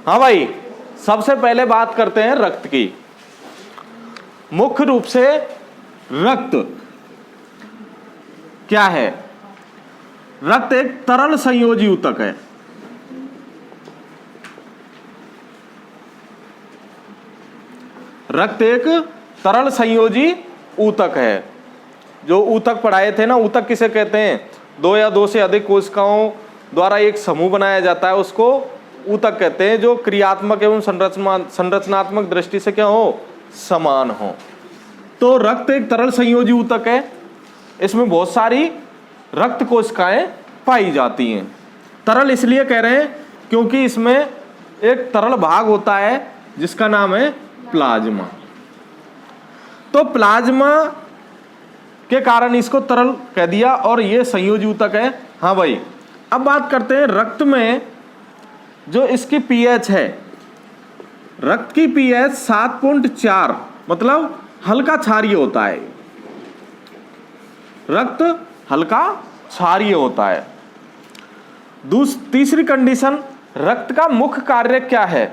हाँ भाई, सबसे पहले बात करते हैं रक्त की। मुख्य रूप से रक्त क्या है? रक्त एक तरल संयोजी ऊतक है। रक्त एक तरल संयोजी ऊतक है। जो ऊतक पढ़ाए थे ना, ऊतक किसे कहते हैं? दो या दो से अधिक कोशिकाओं द्वारा एक समूह बनाया जाता है, उसको ऊतक कहते हैं, जो क्रियात्मक एवं संरचनात्मक दृष्टि से क्या हो? समान हो। तो रक्त एक तरल संयोजी ऊतक है। इसमें बहुत सारी रक्त कोशिकाएं पाई जाती हैं। तरल इसलिए कह रहे हैं क्योंकि इसमें एक तरल भाग होता है जिसका नाम है प्लाज्मा। तो प्लाज्मा के कारण इसको तरल कह दिया और ये संयोजी ऊतक है। हाँ भाई, अब बात करते हैं रक्त में जो इसकी पीएच है। रक्त की पीएच 7.4, मतलब हल्का क्षारीय होता है। रक्त हल्का क्षारीय होता है। तीसरी कंडीशन, रक्त का मुख्य कार्य क्या है?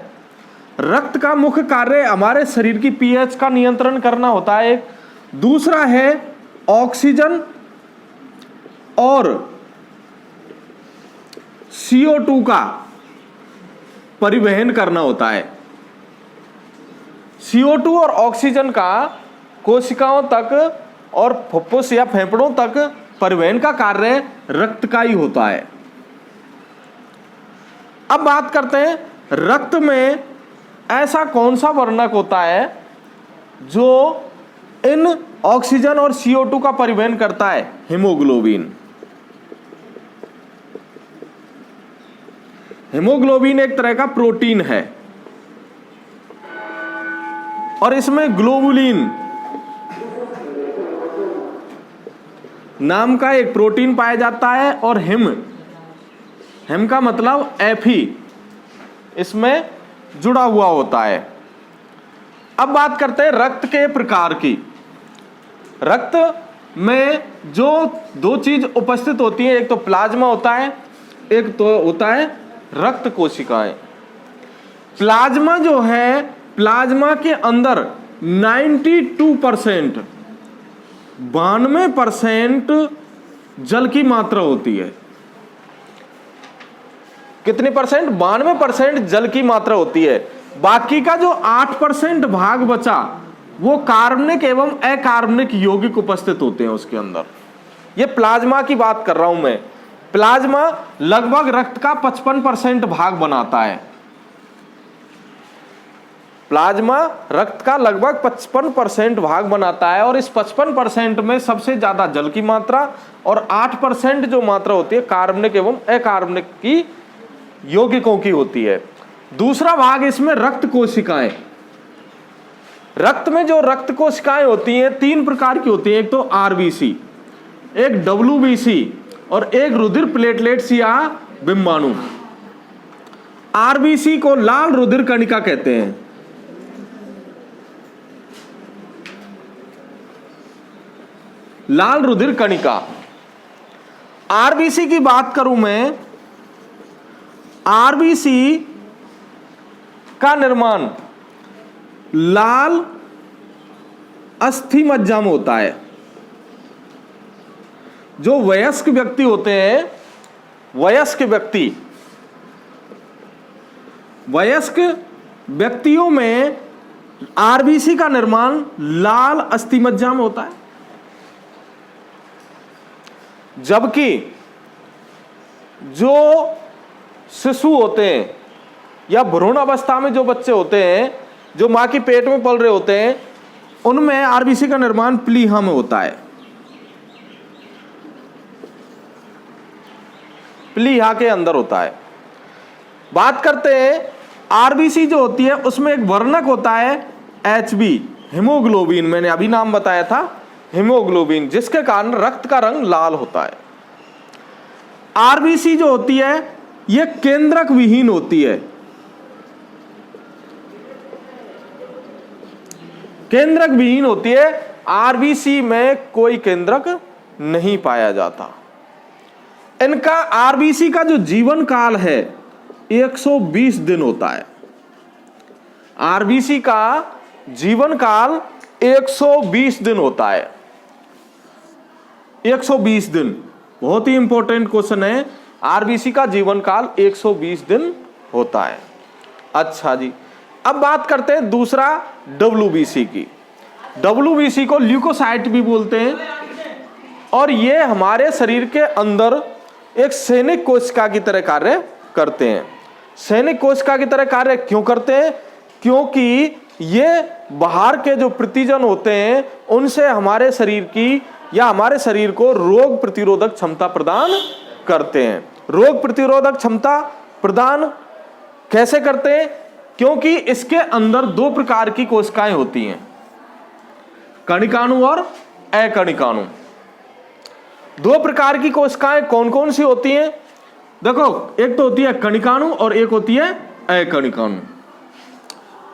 रक्त का मुख्य कार्य हमारे शरीर की पीएच का नियंत्रण करना होता है। दूसरा है ऑक्सीजन और CO2 का परिवहन करना होता है। CO2 और ऑक्सीजन का कोशिकाओं तक और फुफ्फुस या फेफड़ों तक परिवहन का कार्य रक्त का ही होता है। अब बात करते हैं रक्त में ऐसा कौन सा वर्णक होता है जो इन ऑक्सीजन और CO2 का परिवहन करता है? हीमोग्लोबिन। हीमोग्लोबिन एक तरह का प्रोटीन है और इसमें ग्लोबुलिन नाम का एक प्रोटीन पाया जाता है और हिम का मतलब Fe इसमें जुड़ा हुआ होता है। अब बात करते हैं रक्त के प्रकार की। रक्त में जो दो चीज उपस्थित होती है, एक तो प्लाज्मा होता है, एक तो होता है रक्त कोशिकाएं। प्लाज्मा जो है, प्लाज्मा के अंदर 92% 92% जल की मात्रा होती है। कितनी परसेंट? 92% जल की मात्रा होती है। बाकी का जो 8% भाग बचा वो कार्बनिक एवं अकार्बनिक यौगिक उपस्थित होते हैं उसके अंदर। ये प्लाज्मा की बात कर रहा हूं मैं। प्लाज्मा लगभग रक्त का 55% भाग बनाता है। प्लाज्मा रक्त का लगभग 55% भाग बनाता है और इस 55% में सबसे ज्यादा जल की मात्रा और 8% जो मात्रा होती है कार्बनिक एवं अकार्बनिक की यौगिकों की होती है। दूसरा भाग इसमें रक्त कोशिकाएं। रक्त में जो रक्त कोशिकाएं होती हैं 3 प्रकार की होती हैं। एक तो RBC, एक WBC और एक रुधिर प्लेटलेट्स या बिंबाणु। RBC को लाल रुधिर कणिका कहते हैं। लाल रुधिर कणिका। RBC की बात करूं मैं, RBC का निर्माण लाल अस्थि मज्जा में होता है। जो वयस्क व्यक्ति होते हैं, वयस्क व्यक्तियों में RBC का निर्माण लाल अस्थि मज्जा में होता है। जबकि जो शिशु होते हैं या भ्रूण अवस्था में जो बच्चे होते हैं, जो मां की पेट में पल रहे होते हैं, उनमें RBC का निर्माण प्लीहा में होता है। प्लीहा के अंदर होता है। बात करते हैं RBC जो होती है उसमें एक वर्णक होता है HB, हीमोग्लोबिन। मैंने अभी नाम बताया था हीमोग्लोबिन, जिसके कारण रक्त का रंग लाल होता है। RBC जो होती है यह केंद्रक विहीन होती है। केंद्रक विहीन होती है। RBC में कोई केंद्रक नहीं पाया जाता। इनका RBC का जो जीवन काल है 120 दिन होता है। आरबीसी का जीवन काल 120 दिन होता है। 120 दिन, बहुत ही इंपॉर्टेंट क्वेश्चन है। आरबीसी का जीवन काल 120 दिन होता है। अच्छा जी, अब बात करते हैं दूसरा डब्ल्यूबीसी की। डब्ल्यूबीसी को ल्यूकोसाइट भी बोलते हैं, और ये हमारे शरीर के अंदर एक सैनिक कोशिका की तरह कार्य करते हैं। सैनिक कोशिका की तरह कार्य क्यों करते हैं? क्योंकि ये बाहर के जो प्रतिजन होते हैं उनसे हमारे शरीर की या हमारे शरीर को रोग प्रतिरोधक क्षमता प्रदान करते हैं। रोग प्रतिरोधक क्षमता प्रदान कैसे करते हैं? क्योंकि इसके अंदर दो प्रकार की कोशिकाएं होती हैं, कणिकाणु और अकणिकाणु। दो प्रकार की कोशिकाएं कौन कौन सी होती हैं? देखो, एक तो होती है कणिकाणु और एक होती है अकणिकाणु।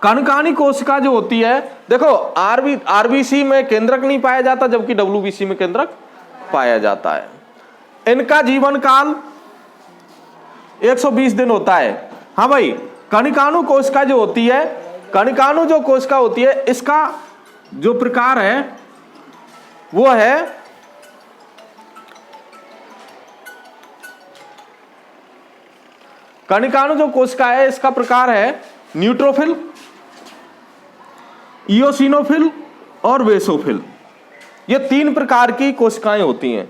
कणिकाणु कोशिका जो होती है, देखो आरबीसी में केंद्रक नहीं पाया जाता, जबकि डब्ल्यूबीसी में केंद्रक पाया जाता है। इनका जीवन काल 120 दिन होता है। हाँ भाई, कणिकाणु कोशिका जो होती है, कणिकाणु जो कोशिका होती है, इसका जो प्रकार है वो है कणिकाणु जो कोशिका है इसका प्रकार है न्यूट्रोफिल, इओसिनोफिल और बेसोफिल। ये तीन प्रकार की कोशिकाएं होती हैं।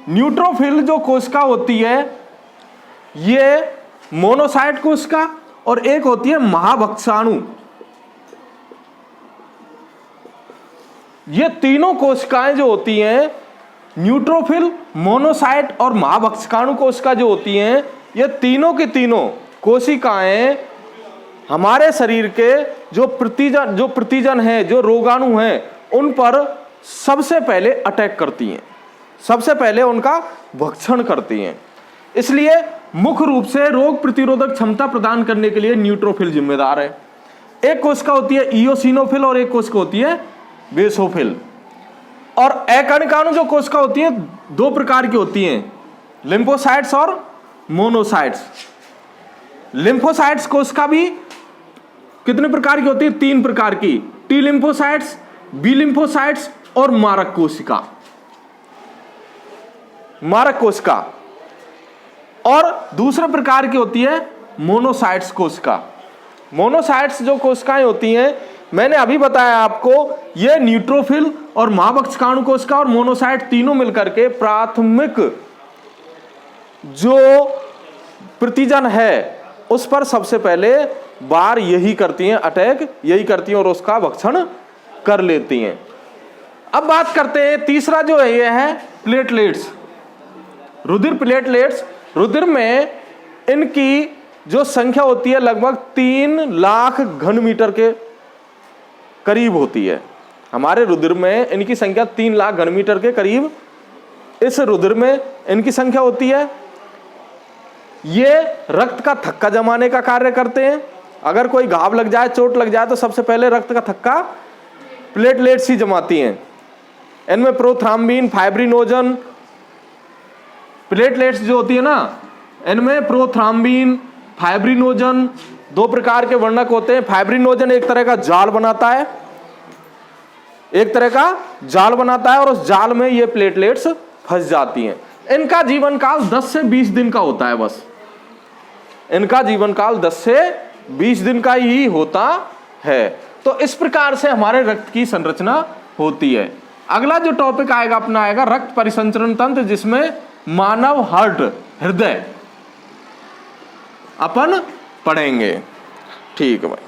न्यूट्रोफिल जो कोशिका होती है ये मोनोसाइट कोशिका, और एक होती है महाभक्षाणु। ये तीनों कोशिकाएं जो होती हैं, न्यूट्रोफिल, मोनोसाइट और महाभक्षाणु कोशिका जो होती हैं, ये तीनों की तीनों कोशिकाएं हमारे शरीर के जो प्रतिजन हैं, जो रोगाणु हैं, उन पर सबसे पहले अटैक करती हैं, सबसे पहले उनका भक्षण करती हैं। इसलिए मुख्य रूप से रोग प्रतिरोधक क्षमता प्रदान करने के लिए न्यूट्रोफिल जिम्मेदार है। एक कोशिका होती है इओसिनोफिल और एक कोशिका होती है बेसोफिल। और अकणिकाणु जो कोशिका होती है दो प्रकार की होती हैं, लिम्फोसाइट्स और मोनोसाइट्स। लिम्फोसाइट्स कोशिका भी कितने प्रकार की होती है? 3 प्रकार की, टी लिम्फोसाइट्स, बी लिम्फोसाइट्स और मारक कोशिका। मारक कोशिका। और दूसरे प्रकार की होती है मोनोसाइट्स कोशिका। मोनोसाइट्स जो कोशिकाएं होती हैं, मैंने अभी बताया आपको, ये न्यूट्रोफिल और महाभक्षकाणु कोशिका और मोनोसाइट तीनों मिलकर के प्राथमिक जो प्रतिजन है उस पर सबसे पहले बार यही करती हैं, अटैक यही करती हैं और उसका भक्षण कर लेती हैं। अब बात करते हैं तीसरा जो है ये है प्लेटलेट्स, रुधिर प्लेटलेट्स। रुधिर में इनकी जो संख्या होती है लगभग 3 लाख घन मीटर के करीब होती है। हमारे रुधिर में इनकी संख्या 3 लाख घन मीटर के करीब इस रुधिर में इनकी संख्या होती है। ये रक्त का थक्का जमाने का कार्य करते हैं। अगर कोई घाव लग जाए, चोट लग जाए, तो सबसे पहले रक्त का थक्का प्लेटलेट्स ही जमाती हैं। इनमें प्रोथ्राम्बिन, फाइब्रिनोजन, प्लेटलेट्स जो होती है ना, इनमें प्रोथ्राम्बिन, फाइब्रिनोजन 2 प्रकार के वर्णक होते हैं। फाइब्रिनोजन एक तरह का जाल बनाता है, एक तरह का जाल बनाता है, और उस जाल में ये प्लेटलेट्स फंस जाती हैं। इनका जीवन काल 10 से 20 दिन का होता है। बस इनका जीवन काल 10 से 20 दिन का ही होता है। तो इस प्रकार से हमारे रक्त की संरचना होती है। अगला जो टॉपिक आएगा अपना आएगा रक्त परिसंचरण तंत्र, जिसमें मानव हार्ट, हृदय अपन पढ़ेंगे। ठीक है भाई।